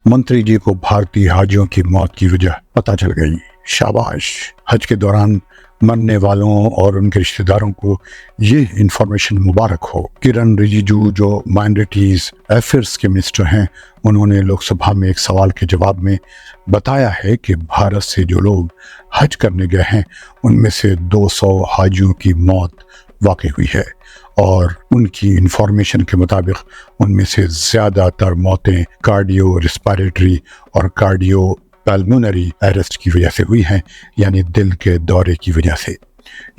मंत्री जी को भारतीय हाजियों की मौत की वजह पता चल गई। शाबाश। हज के दौरान मरने वालों और उनके रिश्तेदारों को ये इंफॉर्मेशन मुबारक हो। किरण रिजिजू जो माइनॉरिटीज अफेयर्स के मिनिस्टर हैं, उन्होंने लोकसभा में एक सवाल के जवाब में बताया है कि भारत से जो लोग हज करने गए हैं उनमें से 200 हाजियों की मौत वाकई हुई है और उनकी इंफॉर्मेशन के मुताबिक उनमें से ज़्यादातर मौतें कार्डियो रेस्पिरेटरी और कार्डियो पल्मोनरी अरेस्ट की वजह से हुई हैं, यानी दिल के दौरे की वजह से।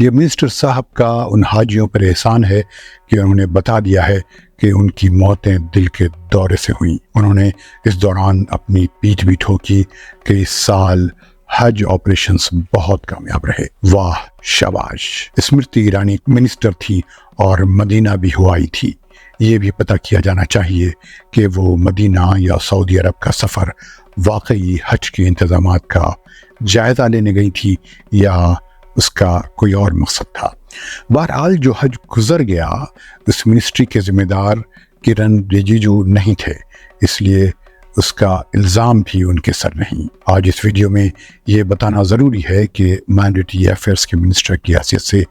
ये मिनिस्टर साहब का उन हाजियों पर एहसान है कि उन्होंने बता दिया है कि उनकी मौतें दिल के दौरे से हुई। उन्होंने इस दौरान अपनी पीठ भी ठोकी कि इस साल हज ऑपरेशंस बहुत कामयाब रहे। वाह, शाबाश। स्मृति ईरानी मिनिस्टर थी और मदीना भी हुआई थी। ये भी पता किया जाना चाहिए कि वो मदीना या सऊदी अरब का सफ़र वाकई हज के इंतज़ामात का जायज़ा लेने गई थी या उसका कोई और मकसद था। बहरहाल जो हज गुजर गया उस मिनिस्ट्री के ज़िम्मेदार किरण रिजिजू नहीं थे, इसलिए उसका इल्ज़ाम भी उनके सर नहीं। आज इस वीडियो में ये बताना ज़रूरी है कि माइनॉरिटी अफेयर्स के मिनिस्टर की हैसियत से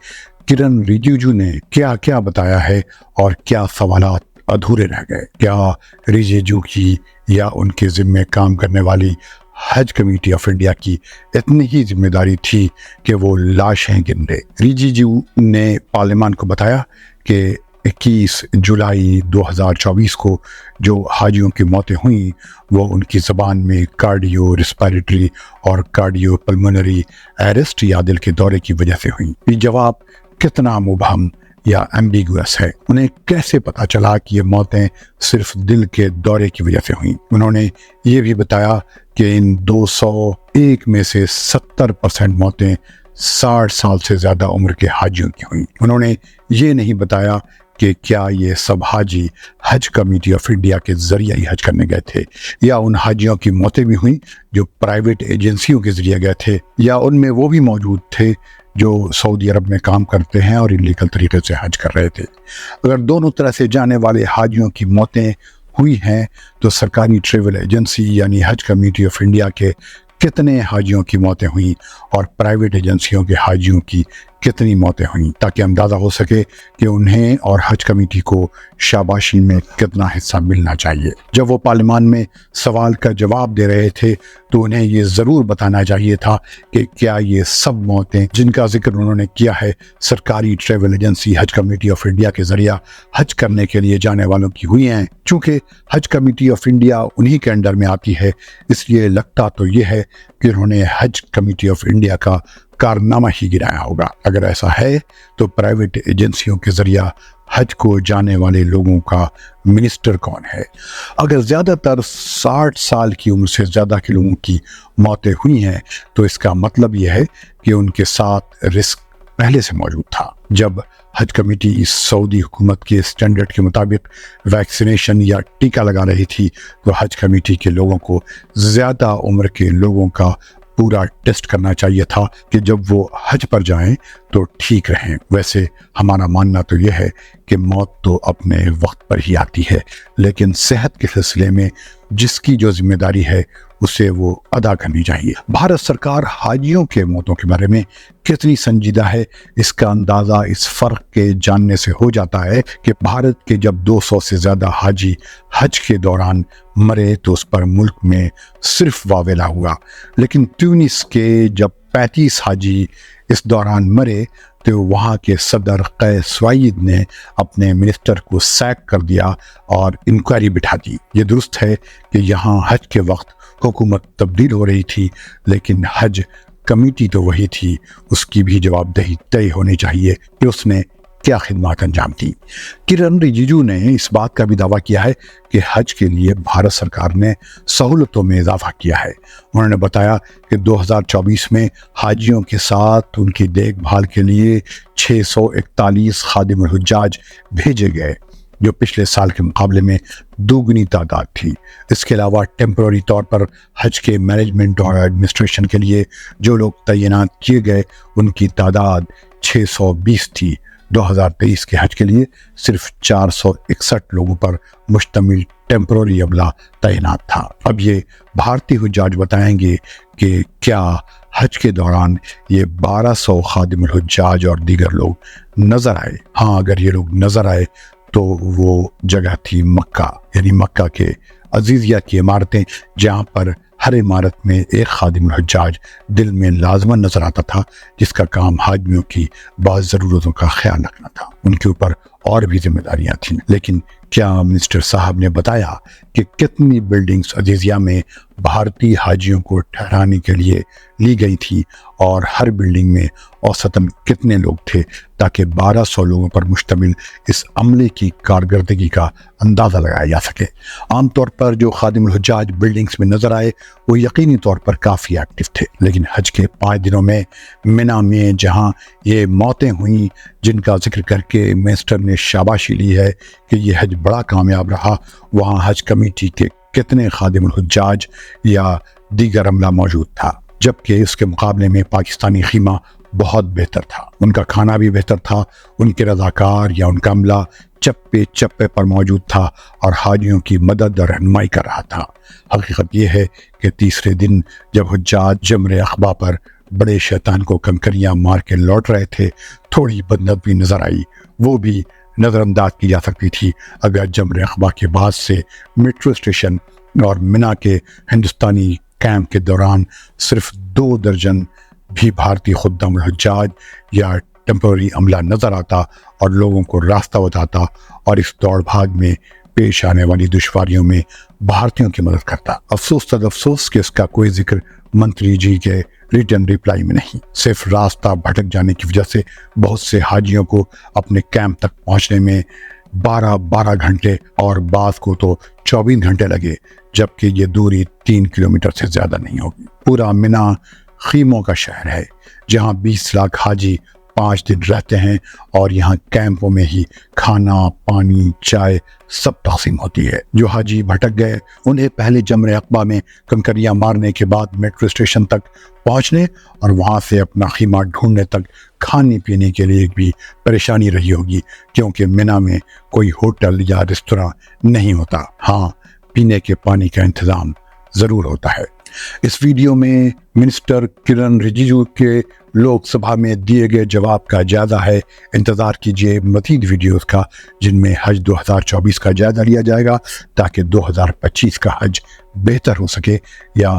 किरण रिजिजू ने क्या क्या बताया है और क्या सवालात अधूरे रह गए। क्या रिजिजू की या उनके ज़िम्मे काम करने वाली हज कमेटी ऑफ इंडिया की इतनी ही जिम्मेदारी थी कि वो लाशें गिन ले। रिजिजू ने पार्लियामान को बताया कि 21 जुलाई 2024 को जो हाजियों की मौतें हुई वो उनकी ज़बान में कार्डियो रेस्पिरेटरी और कार्डियो पल्मोनरी अरेस्ट या दिल के दौरे की वजह से हुई। ये जवाब कितना मुबहम या एम्बिगुअस है। उन्हें कैसे पता चला कि ये मौतें सिर्फ दिल के दौरे की वजह से हुई। उन्होंने ये भी बताया कि इन 201 में से 70% मौतें 60 साल से ज़्यादा उम्र के हाजियों की हुई। उन्होंने ये नहीं बताया कि क्या ये सब हाजी हज कमेटी ऑफ इंडिया के ज़रिए ही हज करने गए थे या उन हाजियों की मौतें भी हुई जो प्राइवेट एजेंसियों के ज़रिए गए थे या उनमें वो भी मौजूद थे जो सऊदी अरब में काम करते हैं और इलीगल तरीके से हज कर रहे थे। अगर दोनों तरह से जाने वाले हाजियों की मौतें हुई हैं तो सरकारी ट्रैवल एजेंसी यानी हज कमेटी ऑफ इंडिया के कितने हाजियों की मौतें हुई और प्राइवेट एजेंसियों के हाजियों की कितनी मौतें हुई, ताकि अंदाज़ा हो सके कि उन्हें और हज कमेटी को शाबाशी में कितना हिस्सा मिलना चाहिए। जब वो पार्लियामान में सवाल का जवाब दे रहे थे तो उन्हें ये ज़रूर बताना चाहिए था कि क्या ये सब मौतें जिनका जिक्र उन्होंने किया है सरकारी ट्रैवल एजेंसी हज कमेटी ऑफ इंडिया के ज़रिए हज करने के लिए जाने वालों की हुई हैं। चूँकि हज कमेटी ऑफ इंडिया उन्हीं के अंडर में आती है, इसलिए लगता तो ये है कि उन्होंने हज कमेटी ऑफ इंडिया का कारनामा ही गिराया होगा। अगर ऐसा है तो प्राइवेट एजेंसियों के जरिया हज को जाने वाले लोगों का मिनिस्टर कौन है? अगर ज़्यादातर 60 साल की उम्र से ज़्यादा के लोगों की मौतें हुई हैं तो इसका मतलब यह है कि उनके साथ रिस्क पहले से मौजूद था। जब हज कमेटी इस सऊदी हुकूमत के स्टैंडर्ड के मुताबिक वैक्सीनेशन या टीका लगा रही थी तो हज कमेटी के लोगों को ज़्यादा उम्र के लोगों का पूरा टेस्ट करना चाहिए था कि जब वो हज पर जाएं तो ठीक रहें। वैसे हमारा मानना तो यह है कि मौत तो अपने वक्त पर ही आती है, लेकिन सेहत के सिलसिले में जिसकी जो जिम्मेदारी है उसे वो अदा करनी चाहिए। भारत सरकार हाजियों के मौतों के बारे में कितनी संजीदा है इसका अंदाज़ा इस फ़र्क के जानने से हो जाता है कि भारत के जब 200 से ज़्यादा हाजी हज के दौरान मरे तो उस पर मुल्क में सिर्फ वावेला हुआ, लेकिन ट्यूनिस के जब 35 हाजी इस दौरान मरे तो वहाँ के सदर कैस सईद ने अपने मिनिस्टर को सैक कर दिया और इंक्वायरी बिठा दी। ये दुरुस्त है कि यहाँ हज के वक्त हुकूमत तब्दील हो रही थी, लेकिन हज कमेटी तो वही थी, उसकी भी जवाबदेही तय होनी चाहिए कि उसने क्या खिदमत अंजाम दी। किरण रिजिजू ने इस बात का भी दावा किया है कि हज के लिए भारत सरकार ने सहूलतों में इजाफा किया है। उन्होंने बताया कि 2024 में हाजियों के साथ उनकी देखभाल के लिए 641 खादिम हुज्जाज भेजे गए, जो पिछले साल के मुकाबले में दोगुनी तादाद थी। इसके अलावा टेम्पररी तौर पर हज के मैनेजमेंट और एडमिनिस्ट्रेशन के लिए जो लोग तैनात किए गए उनकी तादाद 620 थी, 2023 کے حج کے لیے صرف 461 لوگوں پر مشتمل ٹیمپرری عملہ تعینات تھا۔ اب یہ بھارتی حجاج بتائیں گے کہ کیا حج کے دوران یہ 1200 خادم الحجاج اور دیگر لوگ نظر آئے؟ ہاں، اگر یہ لوگ نظر آئے تو وہ جگہ تھی مکہ، یعنی مکہ کے عزیزیہ کی عمارتیں، جہاں پر ہر عمارت میں ایک خادم الحجاج دل میں لازماً نظر آتا تھا، جس کا کام حاجیوں کی بعض ضرورتوں کا خیال رکھنا تھا۔ ان کے اوپر اور بھی ذمہ داریاں تھیں، لیکن کیا منسٹر صاحب نے بتایا کہ کتنی بلڈنگز عزیزیہ میں بھارتی حاجیوں کو ٹھہرانے کے لیے لی گئی تھی اور ہر بلڈنگ میں اوسطاً کتنے لوگ تھے، تاکہ 1200 لوگوں پر مشتمل اس عملے کی کارکردگی کا اندازہ لگایا جا سکے۔ عام طور پر جو خادم الحجاج بلڈنگز میں نظر آئے وہ یقینی طور پر کافی ایکٹیو تھے، لیکن حج کے 5 دنوں میں منا میں جہاں یہ موتیں ہوئیں جن کا ذکر کر کے منسٹر نے شاباشی لی ہے کہ یہ حج بڑا کامیاب رہا، وہاں حج کمیٹی کے کتنے خادم الحجاج یا دیگر عملہ موجود تھا، جبکہ اس کے مقابلے میں پاکستانی خیمہ بہت بہتر تھا۔ ان کا کھانا بھی بہتر تھا، ان کے رضاکار یا ان کا عملہ چپے چپے پر موجود تھا اور حاجیوں کی مدد اور رہنمائی کر رہا تھا۔ حقیقت یہ ہے کہ تیسرے دن جب حجاج جمر عقبہ پر بڑے شیطان کو کنکریاں مار کے لوٹ رہے تھے، تھوڑی بدنظمی نظر آئی، وہ بھی نظر انداز کی جا سکتی تھی اگر جمر عقبہ کے بعد سے میٹرو اسٹیشن اور منا کے ہندوستانی کیمپ کے دوران صرف 2 درجن بھی بھارتی خدام الحجاج یا ٹیمپرری عملہ نظر آتا اور لوگوں کو راستہ بتاتا اور اس دوڑ بھاگ میں پیش آنے والی دشواریوں میں بھارتیوں کی مدد کرتا۔ افسوس تد افسوس کہ اس کا کوئی ذکر منتری جی کے ریٹن ریپلائی میں نہیں۔ صرف راستہ بھٹک جانے کی وجہ سے بہت سے حاجیوں کو اپنے کیمپ تک پہنچنے میں 12 گھنٹے اور بعض کو تو 24 گھنٹے لگے، جبکہ یہ دوری 3 کلومیٹر سے زیادہ نہیں ہوگی۔ پورا منا خیموں کا شہر ہے، جہاں 20 لاکھ حاجی 5 دن رہتے ہیں اور یہاں کیمپوں میں ہی کھانا، پانی، چائے سب تقسیم ہوتی ہے۔ جو حاجی بھٹک گئے انہیں پہلے جمر عقبہ میں کنکریاں مارنے کے بعد میٹرو اسٹیشن تک پہنچنے اور وہاں سے اپنا خیمہ ڈھونڈنے تک کھانے پینے کے لیے بھی پریشانی رہی ہوگی، کیونکہ منا میں کوئی ہوٹل یا ریستوراں نہیں ہوتا۔ ہاں، پینے کے پانی کا انتظام ضرور ہوتا ہے۔ اس ویڈیو میں منسٹر کرن رجیجو کے لوک سبھا میں دیے گئے جواب کا جائزہ ہے۔ انتظار کیجیے مزید ویڈیوز کا جن میں حج 2024 کا جائزہ لیا جائے گا، تاکہ 2025 کا حج بہتر ہو سکے، یا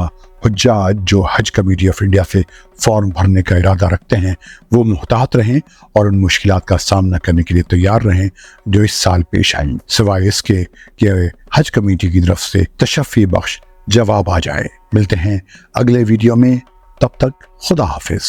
حجاج جو حج کمیٹی آف انڈیا سے فارم بھرنے کا ارادہ رکھتے ہیں وہ محتاط رہیں اور ان مشکلات کا سامنا کرنے کے لیے تیار رہیں جو اس سال پیش آئیں، سوائے اس کے کہ حج کمیٹی کی طرف سے تشفی بخش جواب آ جائے۔ ملتے ہیں اگلے ویڈیو میں، تب تک خدا حافظ۔